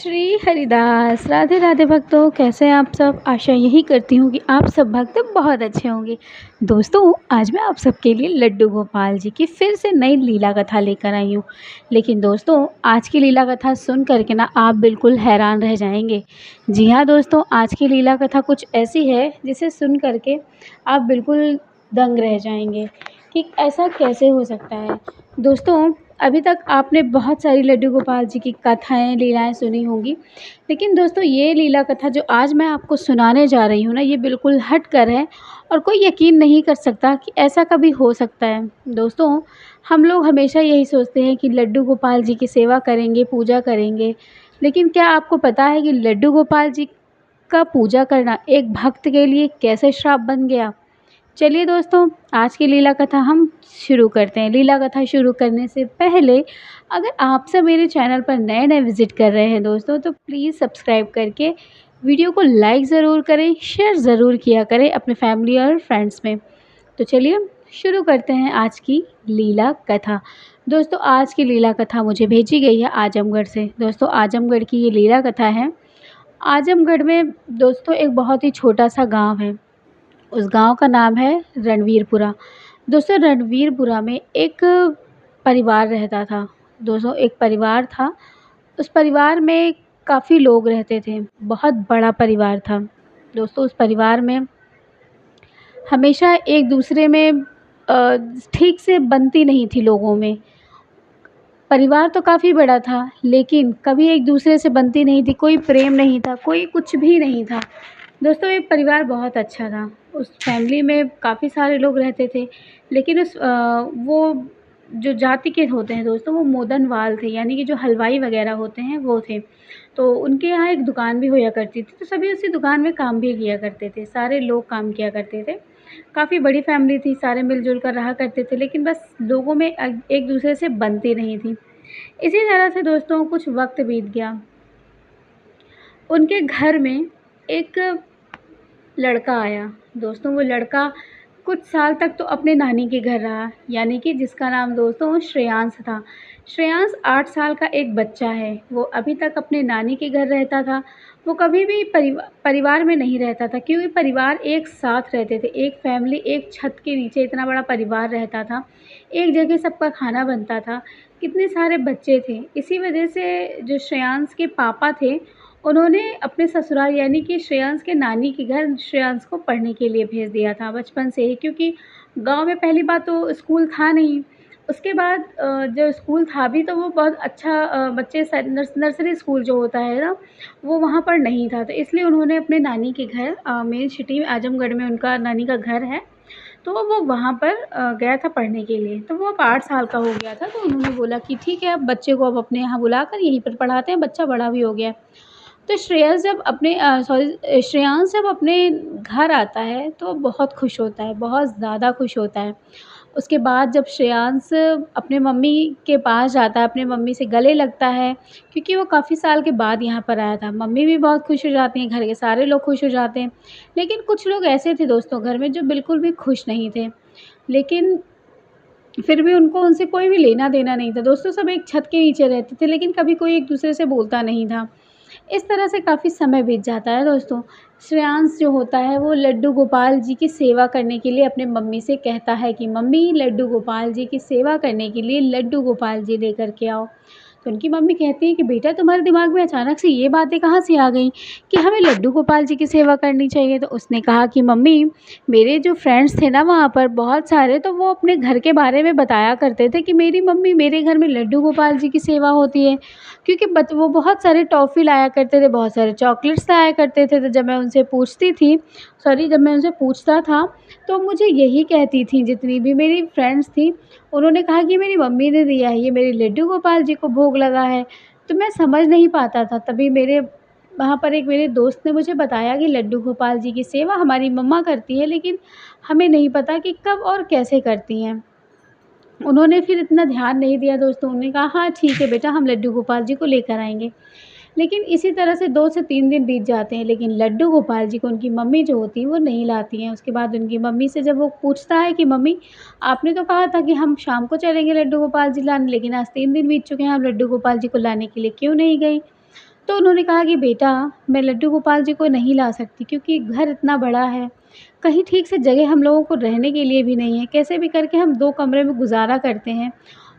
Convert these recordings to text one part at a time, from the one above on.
श्री हरिदास। राधे राधे भक्तों, कैसे हैं आप सब। आशा यही करती हूँ कि आप सब भक्त बहुत अच्छे होंगे। दोस्तों, आज मैं आप सबके लिए लड्डू गोपाल जी की फिर से नई लीला कथा लेकर आई हूँ। लेकिन दोस्तों, आज की लीला कथा सुन करके ना आप बिल्कुल हैरान रह जाएंगे। जी हाँ दोस्तों, आज की लीला कथा कुछ ऐसी है जिसे सुन करके आप बिल्कुल दंग रह जाएंगे कि ऐसा कैसे हो सकता है। दोस्तों, अभी तक आपने बहुत सारी लड्डू गोपाल जी की कथाएँ, लीलाएँ सुनी होंगी। लेकिन दोस्तों, ये लीला कथा जो आज मैं आपको सुनाने जा रही हूँ ना, ये बिल्कुल हट कर है और कोई यकीन नहीं कर सकता कि ऐसा कभी हो सकता है। दोस्तों, हम लोग हमेशा यही सोचते हैं कि लड्डू गोपाल जी की सेवा करेंगे, पूजा करेंगे। लेकिन क्या आपको पता है कि लड्डू गोपाल जी का पूजा करना एक भक्त के लिए कैसे श्राप बन गया? चलिए दोस्तों, आज की लीला कथा हम शुरू करते हैं। लीला कथा शुरू करने से पहले अगर आप सब मेरे चैनल पर नए विज़िट कर रहे हैं दोस्तों, तो प्लीज़ सब्सक्राइब करके वीडियो को लाइक ज़रूर करें, शेयर ज़रूर किया करें अपने फैमिली और फ्रेंड्स में। तो चलिए शुरू करते हैं आज की लीला कथा। दोस्तों, आज की लीला कथा मुझे भेजी गई है आजमगढ़ से। दोस्तों, आजमगढ़ की ये लीला कथा है। आजमगढ़ में दोस्तों एक बहुत ही छोटा-सा गाँव है। उस गाँव का नाम है रणवीरपुरा। दोस्तों, रणवीरपुरा में एक परिवार रहता था। दोस्तों, एक परिवार था। उस परिवार में काफ़ी लोग रहते थे। बहुत बड़ा परिवार था। दोस्तों, उस परिवार में हमेशा एक दूसरे में ठीक से बनती नहीं थी लोगों में। परिवार तो काफ़ी बड़ा था, लेकिन कभी एक दूसरे से बनती नहीं थी। कोई प्रेम नहीं था, कोई कुछ भी नहीं था। दोस्तों, ये परिवार बहुत अच्छा था। उस फैमिली में काफ़ी सारे लोग रहते थे, लेकिन वो जो जाति के होते हैं दोस्तों, वो मोदनवाल थे, यानी कि जो हलवाई वग़ैरह होते हैं वो थे। तो उनके यहाँ एक दुकान भी होया करती थी, तो सभी उसी दुकान में काम भी किया करते थे। सारे लोग काम किया करते थे। काफ़ी बड़ी फैमिली थी, सारे मिल-जुल कर रहा करते थे, लेकिन बस लोगों में एक दूसरे से बनती नहीं थी। इसी तरह से दोस्तों कुछ वक़्त बीत गया। उनके घर में एक लड़का आया। दोस्तों, वो लड़का कुछ साल तक तो अपने नानी के घर रहा, यानी कि जिसका नाम दोस्तों श्रेयांश था। श्रेयांश 8 साल का एक बच्चा है। वो अभी तक अपने नानी के घर रहता था। वो कभी भी परिवार में नहीं रहता था, क्योंकि परिवार एक साथ रहते थे। एक फैमिली एक छत के नीचे इतना बड़ा परिवार रहता था। एक जगह सबका खाना बनता था। कितने सारे बच्चे थे। इसी वजह से जो श्रेयांश के पापा थे, उन्होंने अपने ससुराल यानी कि श्रेयांश के नानी के घर श्रेयांश को पढ़ने के लिए भेज दिया था बचपन से ही, क्योंकि गाँव में पहली बात तो स्कूल था नहीं। उसके बाद जो स्कूल था भी, तो वो बहुत अच्छा बच्चे नर्सरी स्कूल जो होता है ना, वो वहाँ पर नहीं था। तो इसलिए उन्होंने अपने नानी के घर मेन सिटी में आजमगढ़ में उनका नानी का घर है, तो वो वहाँ पर गया था पढ़ने के लिए। तो वो अब 8 साल का हो गया था, तो उन्होंने बोला कि ठीक है, अब बच्चे को अब अपने यहाँ बुलाकर यहीं पर पढ़ाते हैं, बच्चा बड़ा भी हो गया है। तो श्रेयांश जब अपने घर आता है तो बहुत खुश होता है, बहुत ज़्यादा खुश होता है। उसके बाद जब श्रेयांश अपने मम्मी के पास जाता है, अपनी मम्मी से गले लगता है, क्योंकि वो काफ़ी साल के बाद यहाँ पर आया था। मम्मी भी बहुत खुश हो जाती हैं, घर के सारे लोग खुश हो जाते हैं। लेकिन कुछ लोग ऐसे थे दोस्तों घर में जो बिल्कुल भी खुश नहीं थे। लेकिन फिर भी उनको उनसे कोई भी लेना-देना नहीं था। दोस्तों, सब एक छत के नीचे रहते थे, लेकिन कभी कोई एक-दूसरे से बोलता नहीं था। इस तरह से काफ़ी समय बीत जाता है दोस्तों। श्रेयांश जो होता है वो लड्डू गोपाल जी की सेवा करने के लिए अपने मम्मी से कहता है कि मम्मी, लड्डू गोपाल जी की सेवा करने के लिए लड्डू गोपाल जी लेकर के आओ। तो उनकी मम्मी कहती है कि बेटा, तुम्हारे दिमाग में अचानक से ये बातें कहाँ से आ गईं कि हमें लड्डू गोपाल जी की सेवा करनी चाहिए। तो उसने कहा कि मम्मी, मेरे जो फ्रेंड्स थे ना वहाँ पर बहुत सारे, तो वो अपने घर के बारे में बताया करते थे कि मेरी मम्मी, मेरे घर में लड्डू गोपाल जी की सेवा होती है। क्योंकि वो बहुत सारे टॉफ़ी लाया करते थे, बहुत सारे चॉकलेट्स लाया करते थे। तो जब मैं उनसे पूछती थी, जब मैं उनसे पूछता था, तो मुझे यही कहती थीं जितनी भी मेरी फ्रेंड्स थीं, उन्होंने कहा कि मेरी मम्मी ने दिया है, ये मेरे लड्डू गोपाल जी को भोग लगा है। तो मैं समझ नहीं पाता था। तभी मेरे वहाँ पर एक मेरे दोस्त ने मुझे बताया कि लड्डू गोपाल जी की सेवा हमारी मम्मा करती है, लेकिन हमें नहीं पता कि कब और कैसे करती हैं। उन्होंने फिर इतना ध्यान नहीं दिया दोस्तों। उन्होंने कहा, हाँ ठीक है बेटा, हम लड्डू गोपाल जी को लेकर आएँगे। लेकिन इसी तरह से 2 से 3 दिन बीत जाते हैं, लेकिन लड्डू गोपाल जी को उनकी मम्मी जो होती हैं वो नहीं लाती हैं। उसके बाद उनकी मम्मी से जब वो पूछता है कि मम्मी, आपने तो कहा था कि हम शाम को चलेंगे लड्डू गोपाल जी लाने, लेकिन आज 3 दिन बीत चुके हैं, आप लड्डू गोपाल जी को लाने के लिए क्यों नहीं गईं? तो उन्होंने कहा कि बेटा मैं लड्डू गोपाल जी को नहीं ला सकती क्योंकि घर इतना बड़ा है, कहीं ठीक से जगह हम लोगों को रहने के लिए भी नहीं है, कैसे भी करके हम 2 कमरे में गुज़ारा करते हैं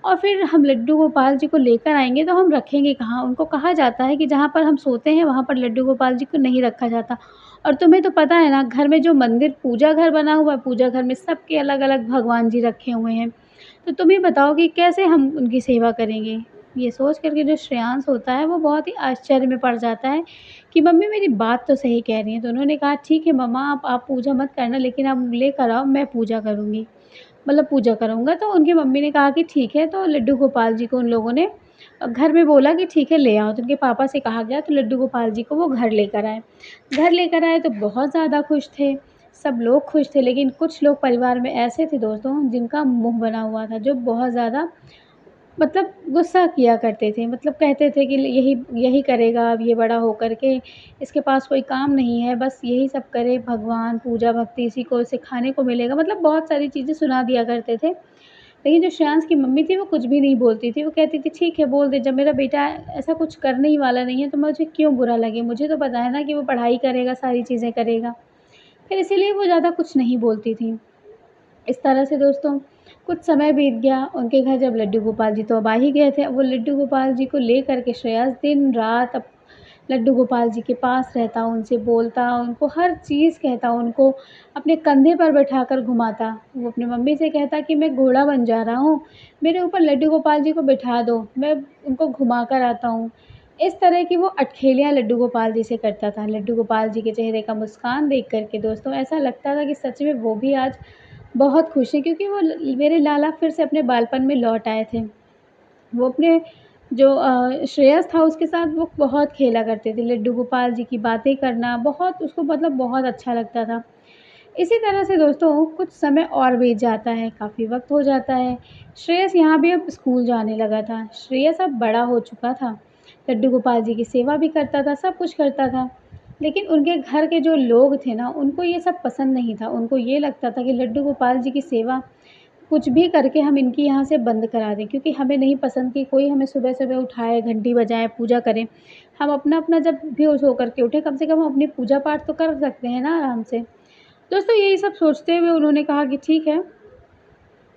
और फिर हम लड्डू गोपाल जी को लेकर आएँगे तो हम रखेंगे कहाँ? उनको कहा जाता है कि जहाँ पर हम सोते हैं वहाँ पर लड्डू गोपाल जी को नहीं रखा जाता। और तुम्हें तो पता है ना घर में जो मंदिर पूजा घर बना हुआ है, पूजा घर में सबके अलग-अलग भगवान जी रखे हुए हैं। तो तुम ही बताओ कि कैसे हम उनकी सेवा करेंगे? ये सोच कर के जो श्रेयांश होता है वो बहुत ही आश्चर्य में पड़ जाता है कि मम्मी मेरी बात तो सही कह रही हैं। तो उन्होंने कहा ठीक है मम्मा आप पूजा मत करना लेकिन आप लेकर आओ मैं पूजा करूँगी, मतलब पूजा करूँगा। तो उनकी मम्मी ने कहा कि ठीक है, तो लड्डू गोपाल जी को उन लोगों ने घर में बोला कि ठीक है ले आओ। तो उनके पापा से कहा गया तो लड्डू गोपाल जी को वो घर लेकर आए। घर लेकर आए तो बहुत ज़्यादा खुश थे, सब लोग खुश थे लेकिन कुछ लोग परिवार में ऐसे थे दोस्तों जिनका मुँह बना हुआ था, जो बहुत ज़्यादा मतलब गुस्सा किया करते थे, मतलब कहते थे कि यही यही करेगा अब ये बड़ा होकर के, इसके पास कोई काम नहीं है, बस यही सब करे, भगवान, पूजा भक्ति इसी को सिखाने को मिलेगा, मतलब बहुत सारी चीज़ें सुना दिया करते थे। लेकिन जो श्रेयांश की मम्मी थी वो कुछ भी नहीं बोलती थी, वो कहती थी ठीक है बोल दे, जब मेरा बेटा ऐसा कुछ करने ही वाला नहीं है तो मुझे क्यों बुरा लगे, मुझे तो पता है ना कि वो पढ़ाई करेगा, सारी चीज़ें करेगा। फिर इसीलिए वो ज़्यादा कुछ नहीं बोलती थी। इस तरह से दोस्तों कुछ समय बीत गया, उनके घर जब लड्डू गोपाल जी तो अब आ ही गए थे। अब वो लड्डू गोपाल जी को लेकर के श्रेयस दिन-रात अब लड्डू गोपाल जी के पास रहता, उनसे बोलता, उनको हर चीज़ कहता, उनको अपने कंधे पर बैठाकर घुमाता। वो अपनी मम्मी से कहता कि मैं घोड़ा बन जा रहा हूँ, मेरे ऊपर लड्डू गोपाल जी को बिठा दो, मैं उनको घुमा कर आता हूँ। इस तरह की वो अठखेलियाँ लड्डू गोपाल जी से करता था। लड्डू गोपाल जी के चेहरे का मुस्कान देख कर के दोस्तों ऐसा लगता था कि सच में वो भी आज बहुत खुश हैं क्योंकि वो ल मेरे लाला फिर से अपने बालपन में लौट आए थे। वो अपने जो श्रेयस था उसके साथ वो बहुत खेला करते थे, लड्डू गोपाल जी की बातें करना बहुत उसको मतलब बहुत अच्छा लगता था। इसी तरह से दोस्तों कुछ समय और बीत जाता है, काफ़ी वक़्त हो जाता है। श्रेयस यहाँ भी अब स्कूल जाने लगा था। श्रेयस अब बड़ा हो चुका था। लड्डू गोपाल जी की सेवा भी करता था, सब कुछ करता था। लेकिन उनके घर के जो लोग थे ना, उनको ये सब पसंद नहीं था। उनको ये लगता था कि लड्डू गोपाल जी की सेवा कुछ भी करके हम इनकी यहाँ से बंद करा दें क्योंकि हमें नहीं पसंद कि कोई हमें सुबह-सुबह उठाए, घंटी बजाए, पूजा करें। हम अपना-अपना जब भी सो कर के उठें, कम से कम हम अपनी पूजा-पाठ तो कर सकते हैं ना आराम से। दोस्तों यही सब सोचते हुए उन्होंने कहा कि ठीक है,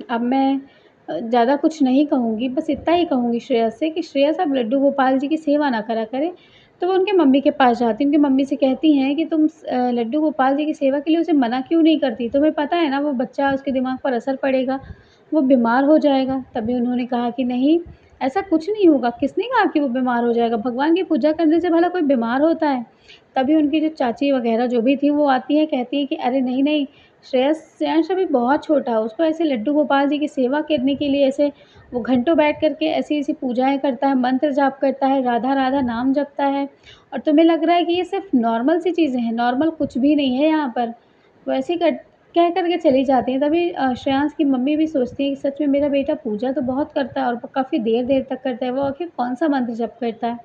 अब मैं ज़्यादा कुछ नहीं कहूँगी, बस इतना ही कहूँगी श्रेयस से कि श्रेयस अब लड्डू गोपाल जी की सेवा ना करा करे। तो वो उनकी मम्मी के पास जाती हैं, उनकी मम्मी से कहती हैं कि तुम लड्डू गोपाल जी की सेवा के लिए उसे मना क्यों नहीं करती? तुम्हें पता है ना वो बच्चा उसके दिमाग पर असर पड़ेगा, वो बीमार हो जाएगा। तभी उन्होंने कहा कि नहीं, ऐसा कुछ नहीं होगा, किसने कहा कि वो बीमार हो जाएगा? भगवान की पूजा करने से भला कोई बीमार होता है? तभी उनकी जो चाची वग़ैरह जो भी थी वो आती हैं, कहती हैं कि अरे नहीं-नहीं श्रेयांश अभी बहुत छोटा है, उसको ऐसे लड्डू गोपाल जी की सेवा करने के लिए ऐसे वो घंटों बैठ कर के ऐसी-ऐसी पूजाएँ करता है, मंत्र जाप करता है, राधा-राधा नाम जपता है और तुम्हें लग रहा है कि ये सिर्फ़ नॉर्मल सी चीज़ें हैं, नॉर्मल कुछ भी नहीं है यहाँ पर। वो ऐसे ही कह कर के चली जाती हैं। तभी श्रेयांश की मम्मी भी सोचती हैं कि सच में मेरा बेटा पूजा तो बहुत करता है और काफ़ी देर-देर तक करता है, वो आखिर कौन-सा मंत्र जप करता है।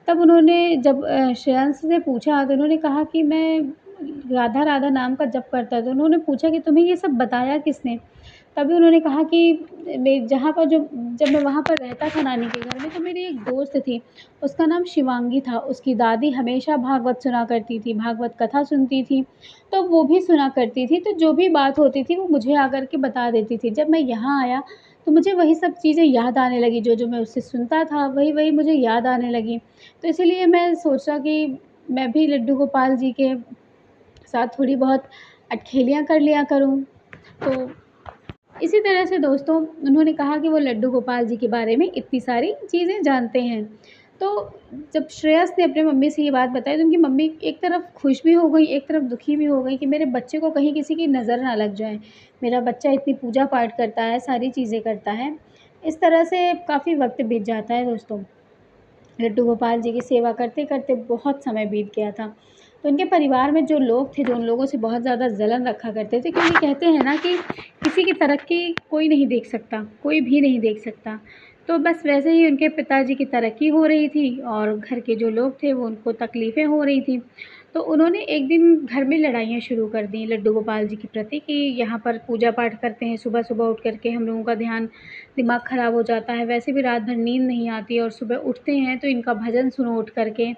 तब उन्होंने जब श्रेयांश से पूछा तो उन्होंने कहा कि मैं राधा राधा नाम का जप करता है। तो उन्होंने पूछा कि तुम्हें ये सब बताया किसने? तभी उन्होंने कहा कि मैं जहाँ पर जब मैं वहाँ पर रहता था नानी के घर में तो मेरी एक दोस्त थी, उसका नाम शिवांगी था। उसकी दादी हमेशा भागवत सुना करती थी, भागवत कथा सुनती थी, तो वो भी सुना करती थी। तो जो भी बात होती थी वो मुझे आकर के बता देती थी। जब मैं यहाँ आया तो मुझे वही सब चीज़ें याद आने लगी, जो-जो मैं उससे सुनता था वही-वही मुझे याद आने लगी। तो इसीलिए मैं सोचा कि मैं भी लड्डू गोपाल जी के साथ थोड़ी बहुत अठखेलियाँ कर लिया करूँ। तो इसी तरह से दोस्तों उन्होंने कहा कि वो लड्डू गोपाल जी के बारे में इतनी सारी चीज़ें जानते हैं। तो जब श्रेयस ने अपनी मम्मी से ये बात बताई तो उनकी मम्मी एक तरफ खुश भी हो गई, एक तरफ दुखी भी हो गई कि मेरे बच्चे को कहीं किसी की नज़र ना लग जाए। मेरा बच्चा इतनी पूजा-पाठ करता है, सारी चीज़ें करता है। इस तरह से काफ़ी वक़्त बीत जाता है दोस्तों। लड्डू गोपाल जी की सेवा करते-करते बहुत समय बीत गया था। तो उनके परिवार में जो लोग थे, जो उन लोगों से बहुत ज़्यादा जलन रखा करते थे क्योंकि कहते हैं ना कि किसी की तरक्की कोई नहीं देख सकता, कोई भी नहीं देख सकता। तो बस वैसे ही उनके पिताजी की तरक्की हो रही थी और घर के जो लोग थे वो उनको तकलीफ़ें हो रही थी। तो उन्होंने एक दिन घर में लड़ाइयाँ शुरू कर दी लड्डू गोपाल जी के प्रति कि यहाँ पर पूजा पाठ करते हैं, सुबह-सुबह उठ कर के हम लोगों का दिमाग ख़राब हो जाता है, वैसे भी रात भर नींद नहीं आती और सुबह उठते हैं तो इनका भजन सुनो उठ कर के।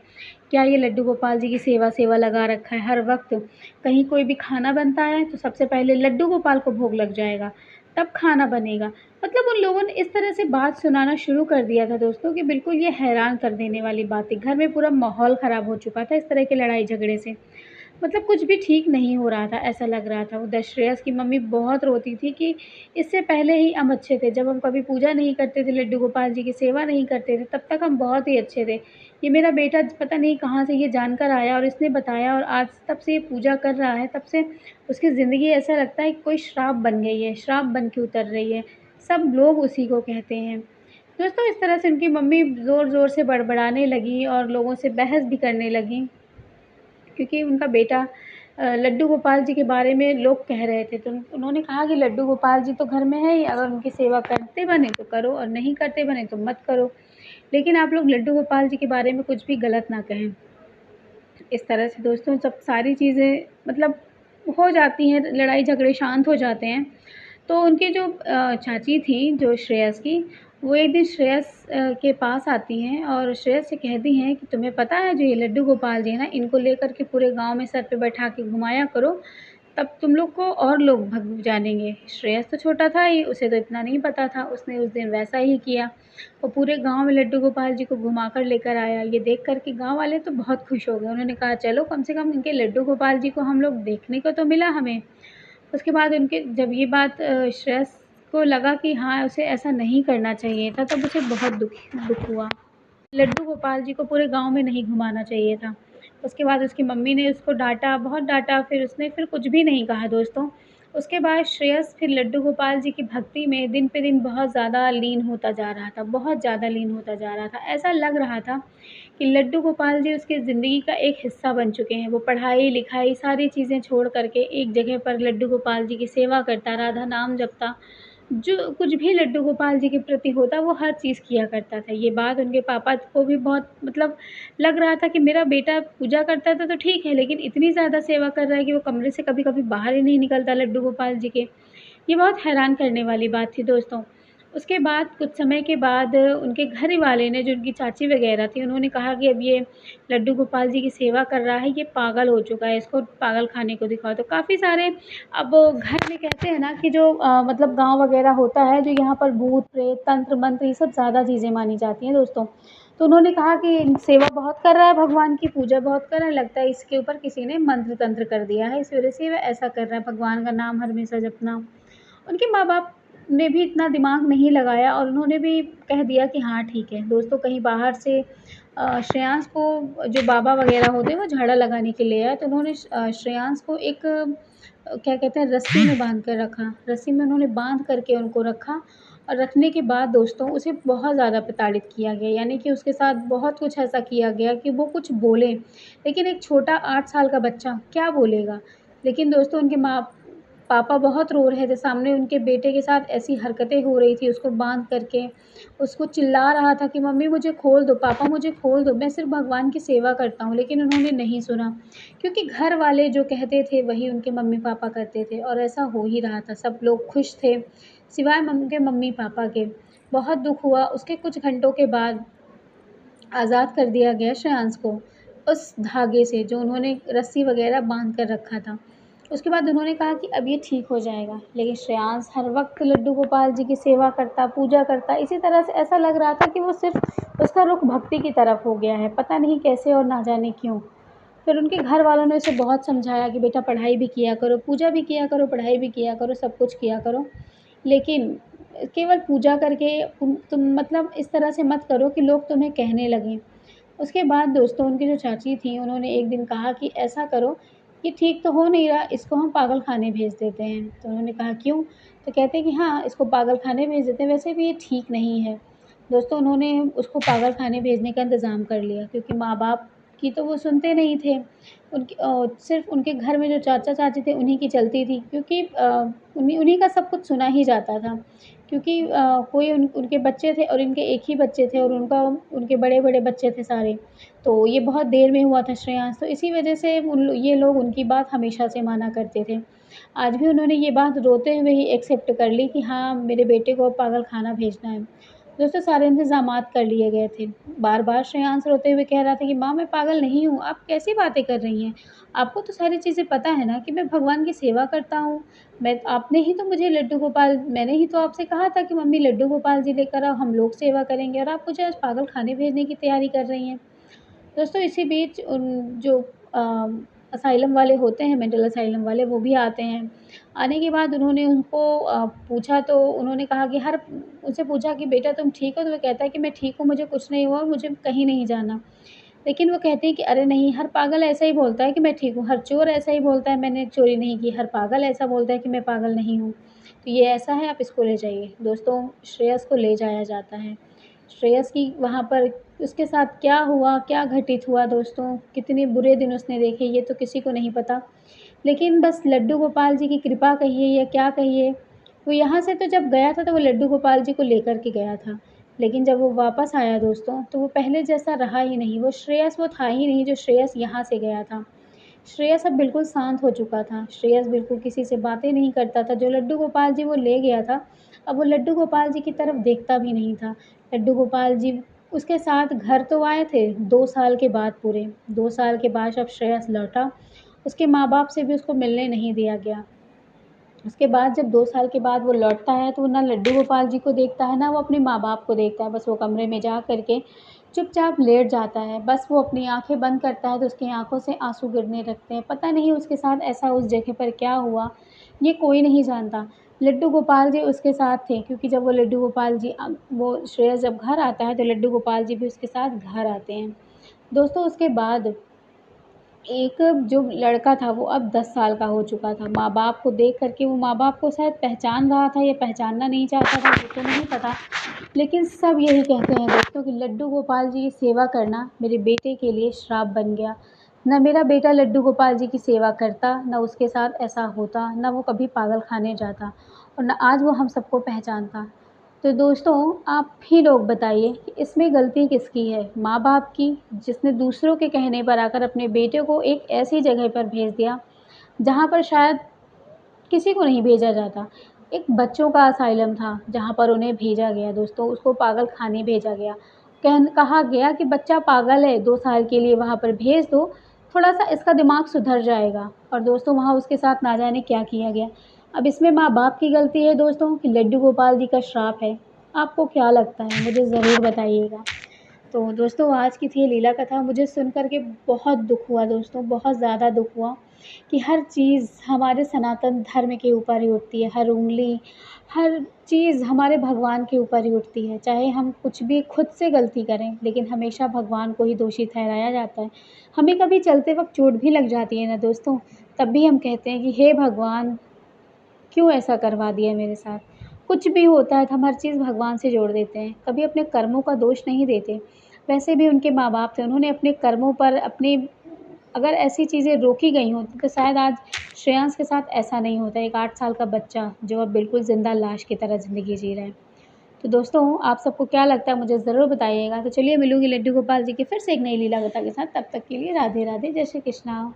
क्या ये लड्डू गोपाल जी की सेवा लगा रखा है हर वक़्त। कहीं कोई भी खाना बनता है तो सबसे पहले लड्डू गोपाल को भोग लग जाएगा, तब खाना बनेगा। मतलब उन लोगों ने इस तरह से बात सुनाना शुरू कर दिया था दोस्तों कि बिल्कुल ये हैरान कर देने वाली बात थी। घर में पूरा माहौल ख़राब हो चुका था इस तरह के लड़ाई झगड़े से। मतलब कुछ भी ठीक नहीं हो रहा था, ऐसा लग रहा था। उधर श्रेयस की मम्मी बहुत रोती थी कि इससे पहले ही हम अच्छे थे, जब हम कभी पूजा नहीं करते थे, लड्डू गोपाल जी की सेवा नहीं करते थे, तब तक हम बहुत ही अच्छे थे। ये मेरा बेटा पता नहीं कहाँ से ये जानकर आया और इसने बताया और आज तब से ये पूजा कर रहा है, तब से उसकी ज़िंदगी ऐसा लगता है कि कोई श्राप बन गई है, श्राप बन के उतर रही है। सब लोग उसी को कहते हैं। दोस्तों इस तरह से उनकी मम्मी ज़ोर-ज़ोर से बड़बड़ाने लगी और लोगों से बहस भी करने लगी। क्योंकि उनका बेटा लड्डू गोपाल जी के बारे में लोग कह रहे थे, तो उन्होंने कहा कि लड्डू गोपाल जी तो घर में है ही, अगर उनकी सेवा करते बने तो करो और नहीं करते बने तो मत करो। लेकिन आप लोग लड्डू गोपाल जी के बारे में कुछ भी गलत ना कहें। इस तरह से दोस्तों जब सारी चीज़ें मतलब हो जाती हैं, लड़ाई झगड़े शांत हो जाते हैं, तो उनकी जो चाची थी जो श्रेयस की, वो एक दिन श्रेयस के पास आती हैं और श्रेयस से कहती हैं कि तुम्हें पता है जो ये लड्डू गोपाल जी हैं ना, इनको लेकर के पूरे गाँव में सर पे बैठा के घुमाया करो, तब तुम लोग को और लोग भग जानेंगे। श्रेयस तो छोटा था ही, उसे तो इतना नहीं पता था, उसने उस दिन वैसा ही किया। वो पूरे गाँव में लड्डू गोपाल जी को घुमा कर लेकर आया। ये देख कर के गाँव वाले तो बहुत खुश हो गए। उन्होंने कहा चलो कम से कम इनके लड्डू गोपाल जी को हम लोग देखने को तो मिला हमें। उसके बाद उनके जब ये बात श्रेयस को लगा कि हाँ, उसे ऐसा नहीं करना चाहिए था, तब उसे बहुत दुःख हुआ। लड्डू गोपाल जी को पूरे गाँव में नहीं घुमाना चाहिए था। उसके बाद उसकी मम्मी ने उसको डाँटा, बहुत डाँटा, फिर उसने फिर कुछ भी नहीं कहा दोस्तों। उसके बाद श्रेयस फिर लड्डू गोपाल जी की भक्ति में दिन पे दिन बहुत ज़्यादा लीन होता जा रहा था, बहुत ज़्यादा लीन होता जा रहा था। ऐसा लग रहा था कि लड्डू गोपाल जी उसकी ज़िंदगी का एक हिस्सा बन चुके हैं। वो पढ़ाई-लिखाई सारी चीज़ें छोड़ कर के एक जगह पर लड्डू गोपाल जी की सेवा करता, राधा नाम जपता, जो कुछ भी लड्डू गोपाल जी के प्रति होता वो हर चीज़ किया करता था। ये बात उनके पापा को भी बहुत मतलब लग रहा था कि मेरा बेटा पूजा करता था तो ठीक है, लेकिन इतनी ज़्यादा सेवा कर रहा है कि वो कमरे से कभी-कभी बाहर ही नहीं निकलता लड्डू गोपाल जी के। ये बहुत हैरान करने वाली बात थी दोस्तों। उसके बाद कुछ समय के बाद उनके घर ही वाले ने, जो उनकी चाची वग़ैरह थी, उन्होंने कहा कि अब ये लड्डू गोपाल जी की सेवा कर रहा है, ये पागल हो चुका है, इसको पागल खाने को दिखाओ। तो काफ़ी सारे अब घर में कहते हैं ना कि जो मतलब गाँव वग़ैरह होता है, जो यहाँ पर भूत-प्रेत, तंत्र-मंत्र ये सब ज़्यादा चीज़ें मानी जाती हैं दोस्तों। तो उन्होंने कहा कि सेवा बहुत कर रहा है भगवान की, पूजा बहुत कर रहा है, लगता है इसके ऊपर किसी ने मंत्र-तंत्र कर दिया है, इस वज़ह से वह ऐसा कर रहा है, भगवान का नाम हमेशा जपना। उनके माँ-बाप ने भी इतना दिमाग नहीं लगाया और उन्होंने भी कह दिया कि हाँ ठीक है। दोस्तों कहीं बाहर से श्रेयांश को जो बाबा वग़ैरह होते हैं वो झाड़ा लगाने के लिए आए, तो उन्होंने श्रेयांश को एक क्या कहते हैं रस्सी में बाँध कर रखा। रस्सी में उन्होंने बाँध कर के उनको रखा और रखने के बाद दोस्तों उसे बहुत ज़्यादा प्रताड़ित किया गया। यानी कि उसके साथ बहुत कुछ ऐसा किया गया कि वो कुछ बोले, लेकिन एक छोटा 8 साल का बच्चा क्या बोलेगा? लेकिन दोस्तों उनके पापा बहुत रो रहे थे, सामने उनके बेटे के साथ ऐसी हरकतें हो रही थी, उसको बाँध करके, उसको चिल्ला रहा था कि मम्मी मुझे खोल दो, पापा मुझे खोल दो, मैं सिर्फ़ भगवान की सेवा करता हूँ। लेकिन उन्होंने नहीं सुना, क्योंकि घर वाले जो कहते थे वही उनके मम्मी-पापा करते थे और ऐसा हो ही रहा था। सब लोग खुश थे, सिवाय उनके मम्मी-पापा के। बहुत दुःख हुआ, उसके कुछ घंटों के बाद आज़ाद कर दिया गया श्रेयांश को, उस धागे से जो उन्होंने रस्सी वग़ैरह बाँध कर रखा था। उसके बाद उन्होंने कहा कि अब ये ठीक हो जाएगा, लेकिन श्रेयांश हर वक़्त लड्डू गोपाल जी की सेवा करता, पूजा करता, इसी तरह से ऐसा लग रहा था कि वो सिर्फ़ उसका रुख भक्ति की तरफ हो गया है, पता नहीं कैसे और ना जाने क्यों। फिर उनके घर वालों ने उसे बहुत समझाया कि बेटा पढ़ाई भी किया करो, पूजा भी किया करो, पढ़ाई भी किया करो, सब कुछ किया करो। लेकिन केवल पूजा करके तुम मतलब इस तरह से मत करो कि लोग तुम्हें कहने लगें। उसके बाद दोस्तों उनकी जो चाची थीं, उन्होंने एक दिन कहा कि ऐसा करो, ये ठीक तो हो नहीं रहा, इसको हम पागलखाने भेज देते हैं। तो उन्होंने कहा क्यों? तो कहते हैं कि हाँ, इसको पागलखाने भेज देते हैं, वैसे भी ये ठीक नहीं है। दोस्तों उन्होंने उसको पागलखाने भेजने का इंतज़ाम कर लिया, क्योंकि माँ-बाप की तो वो सुनते नहीं थे। सिर्फ़ उनके घर में जो चाचा-चाची थे उन्हीं की चलती थी, क्योंकि उन्हीं उन्हीं का सब कुछ सुना ही जाता था। क्योंकि कोई उनके बच्चे थे और इनके एक ही बच्चे थे और उनके बड़े-बड़े बच्चे थे सारे। तो ये बहुत देर में हुआ था श्रेयांश, तो इसी वजह से ये लोग उनकी बात हमेशा से माना करते थे। आज भी उन्होंने ये बात रोते हुए ही एक्सेप्ट कर ली कि हाँ, मेरे बेटे को अब पागलखाना भेजना है। दोस्तों सारे इंतज़ामात कर लिए गए थे। बार-बार श्रेयांश रोते हुए कह रहा था कि माँ मैं पागल नहीं हूँ, आप कैसी बातें कर रही हैं? आपको तो सारी चीज़ें पता है ना कि मैं भगवान की सेवा करता हूँ। आपने ही तो मुझे लड्डू गोपाल मैंने ही तो आपसे कहा था कि मम्मी लड्डू गोपाल जी लेकर आओ, हम लोग सेवा करेंगे और आप मुझे आज पागलखाने भेजने की तैयारी कर रही हैं। दोस्तों इसी बीच जो असाइलम वाले होते हैं, मेंटल असाइलम वाले, वो भी आते हैं। आने के बाद उन्होंने उनको पूछा, तो उन्होंने कहा कि उनसे पूछा कि बेटा तुम ठीक हो? तो वो कहता है कि मैं ठीक हूँ, मुझे कुछ नहीं हुआ, मुझे कहीं नहीं जाना। लेकिन वो कहते हैं कि अरे नहीं, हर पागल ऐसा ही बोलता है कि मैं ठीक हूँ, हर चोर ऐसा ही बोलता है मैंने चोरी नहीं की, हर पागल ऐसा बोलता है कि मैं पागल नहीं हूँ। तो ये ऐसा है, आप इसको ले जाइए। दोस्तों श्रेयस को ले जाया जाता है। श्रेयस की वहाँ पर उसके साथ क्या हुआ, क्या घटित हुआ दोस्तों, कितने बुरे दिन उसने देखे ये तो किसी को नहीं पता। लेकिन बस लड्डू गोपाल जी की कृपा कहिए या क्या कहिए, वो यहाँ से तो जब गया था तो वो लड्डू गोपाल जी को लेकर के गया था। लेकिन जब वो वापस आया दोस्तों, तो वो पहले जैसा रहा ही नहीं, वो श्रेयस वो था ही नहीं जो श्रेयस यहाँ से गया था। श्रेयस अब बिल्कुल शांत हो चुका था, श्रेयस बिल्कुल किसी से बातें नहीं करता था, जो लड्डू गोपाल जी वो ले गया था, अब वो लड्डू गोपाल जी की तरफ देखता भी नहीं था। लड्डू गोपाल जी उसके साथ घर तो आए थे 2 साल के बाद पूरे, 2 साल के बाद जब श्रेयस लौटा, उसके माँ-बाप से भी उसको मिलने नहीं दिया गया। उसके बाद जब 2 साल के बाद वो लौटता है, तो वो ना लड्डू गोपाल जी को देखता है, ना वो अपने माँ-बाप को देखता है। बस वो कमरे में जा कर के चुपचाप लेट जाता है। बस वो अपनी आँखें बंद करता है, तो उसकी आँखों से आँसू गिरने लगते हैं। पता नहीं उसके साथ ऐसा उस जगह पर क्या हुआ, ये कोई नहीं जानता। लड्डू गोपाल जी उसके साथ थे, क्योंकि जब वो लड्डू गोपाल जी वो श्रेयस जब घर आता है, तो लड्डू गोपाल जी भी उसके साथ घर आते हैं। दोस्तों उसके बाद एक जो लड़का था वो अब 10 साल का हो चुका था। माँ-बाप को देख कर के वो माँ-बाप को शायद पहचान रहा था या पहचानना नहीं चाहता था, ये तो नहीं पता। लेकिन सब यही कहते हैं दोस्तों कि लड्डू गोपाल जी की सेवा करना मेरे बेटे के लिए श्राप बन गया। ना मेरा बेटा लड्डू गोपाल जी की सेवा करता, ना उसके साथ ऐसा होता, ना वो कभी पागलखाने जाता और ना आज वो हम सबको पहचानता। तो दोस्तों आप ही लोग बताइए कि इसमें गलती किसकी है? माँ-बाप की, जिसने दूसरों के कहने पर आकर अपने बेटे को एक ऐसी जगह पर भेज दिया, जहाँ पर शायद किसी को नहीं भेजा जाता। एक बच्चों का असाइलम था, जहाँ पर उन्हें भेजा गया दोस्तों, उसको पागलखाने भेजा गया। कहा गया कि बच्चा पागल है, 2 साल के लिए वहाँ पर भेज दो, थोड़ा-सा इसका दिमाग सुधर जाएगा और दोस्तों वहाँ उसके साथ ना जाने क्या किया गया। अब इसमें माँ-बाप की गलती है दोस्तों कि लड्डू गोपाल जी का श्राप है? आपको क्या लगता है? मुझे ज़रूर बताइएगा। तो दोस्तों आज की थी ये लीला कथा, मुझे सुन कर के बहुत दुःख हुआ दोस्तों, बहुत ज़्यादा दुःख हुआ कि हर चीज़ हमारे सनातन धर्म के ऊपर ही उठती है, हर उँगली, हर चीज़ हमारे भगवान के ऊपर ही उठती है। चाहे हम कुछ भी खुद से गलती करें, लेकिन हमेशा भगवान को ही दोषी ठहराया जाता है। हमें कभी चलते वक़्त चोट भी लग जाती है ना दोस्तों, तब भी हम कहते हैं कि हे भगवान क्यों ऐसा करवा दिया मेरे साथ? कुछ भी होता है तो हम हर चीज़ भगवान से जोड़ देते हैं, कभी अपने कर्मों का दोष नहीं देते। वैसे भी उनके माँ-बाप थे, उन्होंने अपने कर्मों पर अपने अगर ऐसी चीज़ें रोकी गई होती तो शायद आज श्रेयांश के साथ ऐसा नहीं होता। एक 8 साल का बच्चा जो अब बिल्कुल ज़िंदा लाश की तरह ज़िंदगी जी रहा है। तो दोस्तों आप सबको क्या लगता है मुझे ज़रूर बताइएगा। तो चलिए मिलूँगी लड्डू गोपाल जी की फिर से एक नई लीला कथा के साथ, तब तक के लिए राधे राधे, जय श्री कृष्णा।